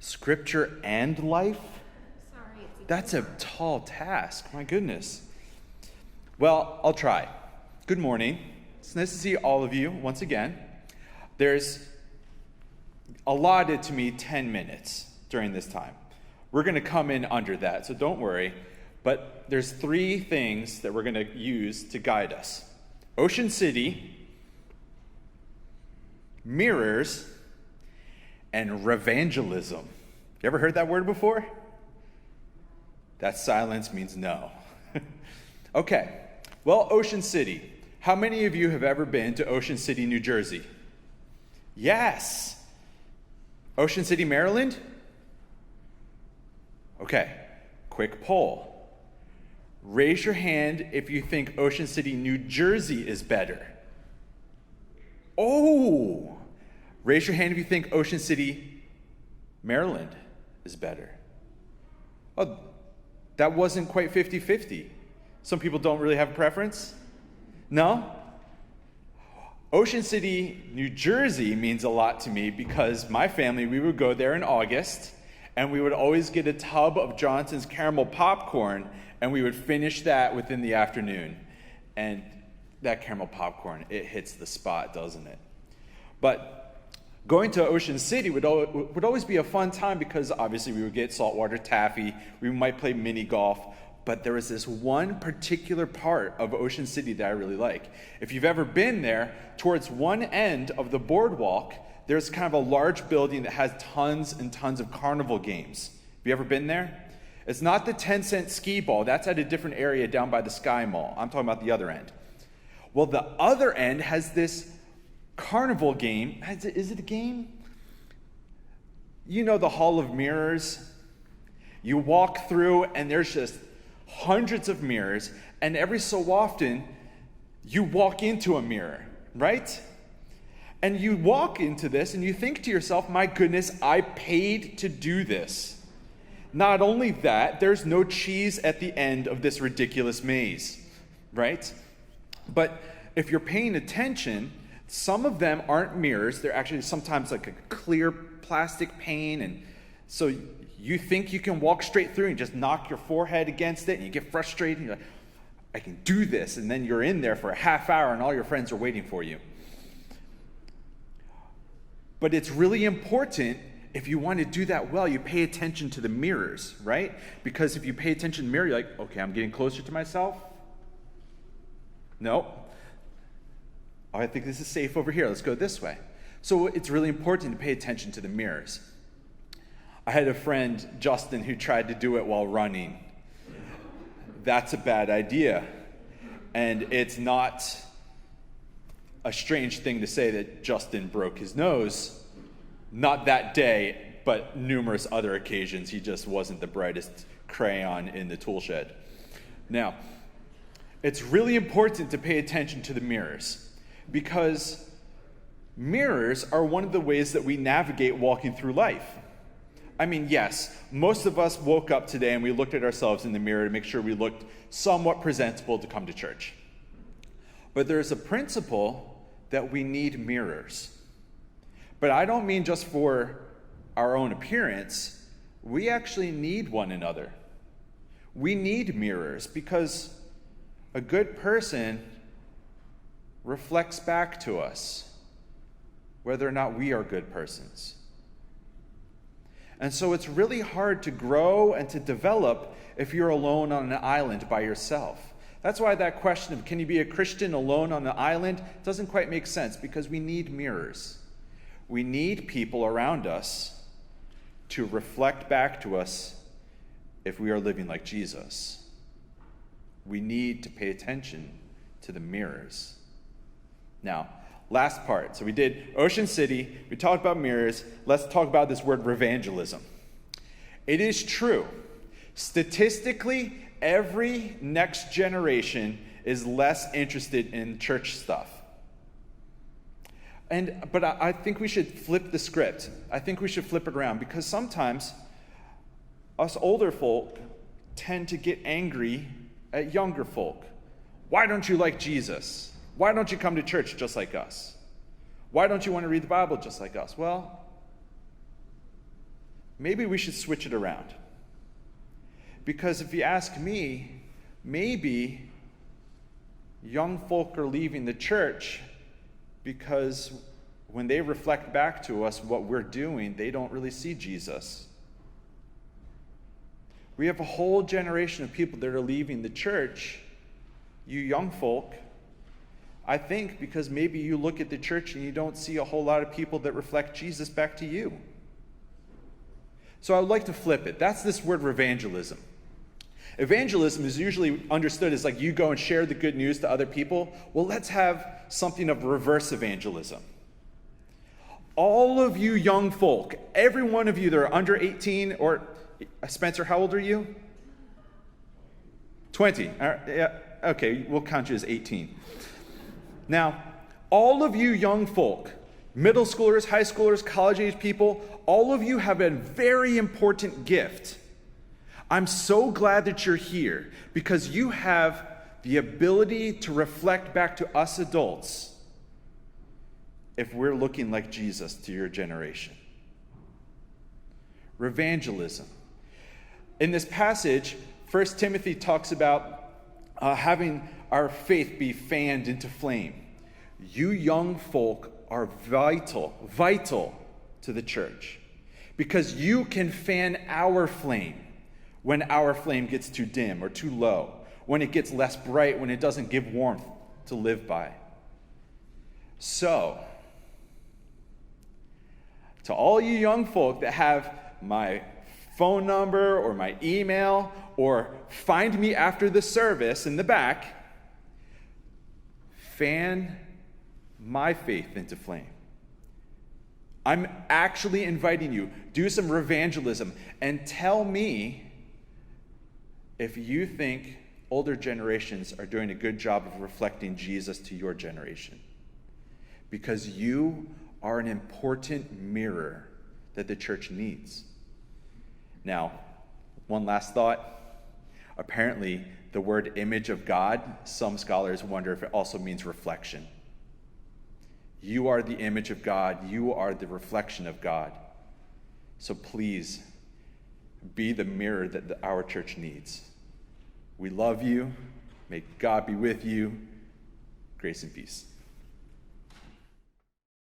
Scripture and life? Sorry, That's a tall task. My goodness. Well, I'll try. Good morning. It's nice to see all of you once again. There's allotted to me 10 minutes during this time. We're going to come in under that, so don't worry. But there's 3 things that we're going to use to guide us. Ocean City, mirrors, and revangelism. You ever heard that word before? That silence means no. Okay, well, Ocean City. How many of you have ever been to Ocean City, New Jersey? Yes. Ocean City, Maryland? Okay, quick poll. Raise your hand if you think Ocean City, New Jersey is better. Oh! Raise your hand if you think Ocean City, Maryland is better. Oh, that wasn't quite 50-50. Some people don't really have a preference? No? Ocean City, New Jersey means a lot to me because my family, we would go there in August, and we would always get a tub of Johnson's caramel popcorn, and we would finish that within the afternoon. And that caramel popcorn, it hits the spot, doesn't it? But going to Ocean City would always be a fun time because obviously we would get saltwater taffy, we might play mini golf, but there was this one particular part of Ocean City that I really like. If you've ever been there, towards one end of the boardwalk, there's kind of a large building that has tons and tons of carnival games. Have you ever been there? It's not the 10-cent skee ball. That's at a different area down by the Sky Mall. I'm talking about the other end. Well, the other end has this carnival game. Is it a game? You know the Hall of Mirrors? You walk through and there's just hundreds of mirrors, and every so often you walk into a mirror, right? And you walk into this and you think to yourself, my goodness, I paid to do this. Not only that, there's no cheese at the end of this ridiculous maze, right? But if you're paying attention, some of them aren't mirrors. They're actually sometimes like a clear plastic pane. And so you think you can walk straight through and just knock your forehead against it. And you get frustrated. And you're like, I can do this. And then you're in there for a half hour and all your friends are waiting for you. But it's really important, if you want to do that well, you pay attention to the mirrors, right? Because if you pay attention to the mirror, you're like, okay, I'm getting closer to myself. No. Oh, I think this is safe over here. Let's go this way. So it's really important to pay attention to the mirrors. I had a friend, Justin, who tried to do it while running. That's a bad idea. And it's not a strange thing to say that Justin broke his nose. Not that day, but numerous other occasions. He just wasn't the brightest crayon in the tool shed. Now, it's really important to pay attention to the mirrors, because mirrors are one of the ways that we navigate walking through life. I mean, yes, most of us woke up today and we looked at ourselves in the mirror to make sure we looked somewhat presentable to come to church. But there's a principle that we need mirrors. But I don't mean just for our own appearance. We actually need one another. We need mirrors because a good person reflects back to us whether or not we are good persons. And so it's really hard to grow and to develop if you're alone on an island by yourself. That's why that question of can you be a Christian alone on the island doesn't quite make sense, because we need mirrors. We need people around us to reflect back to us if we are living like Jesus. We need to pay attention to the mirrors. Now, last part. So we did Ocean City. We talked about mirrors. Let's talk about this word revangelism. It is true. Statistically, every next generation is less interested in church stuff. But I think we should flip the script. I think we should flip it around, because sometimes us older folk tend to get angry at younger folk. Why don't you like Jesus? Why don't you come to church just like us? Why don't you want to read the Bible just like us? Well, maybe we should switch it around. Because if you ask me, maybe young folk are leaving the church because when they reflect back to us what we're doing, they don't really see Jesus. We have a whole generation of people that are leaving the church, you young folk, I think because maybe you look at the church and you don't see a whole lot of people that reflect Jesus back to you. So I would like to flip it. That's this word evangelism. Evangelism is usually understood as like you go and share the good news to other people. Well, let's have something of reverse evangelism. All of you young folk, every one of you that are under 18, or Spencer, how old are you? 20. Yeah, okay, we'll count you as 18. Now, all of you young folk, middle schoolers, high schoolers, college-age people, all of you have a very important gift. I'm so glad that you're here because you have the ability to reflect back to us adults if we're looking like Jesus to your generation. Revangelism. In this passage, 1 Timothy talks about having our faith be fanned into flame. You young folk are vital to the church because you can fan our flame when our flame gets too dim or too low, when it gets less bright, when it doesn't give warmth to live by. So, to all you young folk that have my phone number or my email or find me after the service in the back, fan my faith into flame. I'm actually inviting you, do some revangelism and tell me if you think older generations are doing a good job of reflecting Jesus to your generation. Because you are an important mirror that the church needs. Now, one last thought. Apparently, the word image of God, some scholars wonder if it also means reflection. You are the image of God. You are the reflection of God. So please, be the mirror that our church needs. We love you. May God be with you. Grace and peace.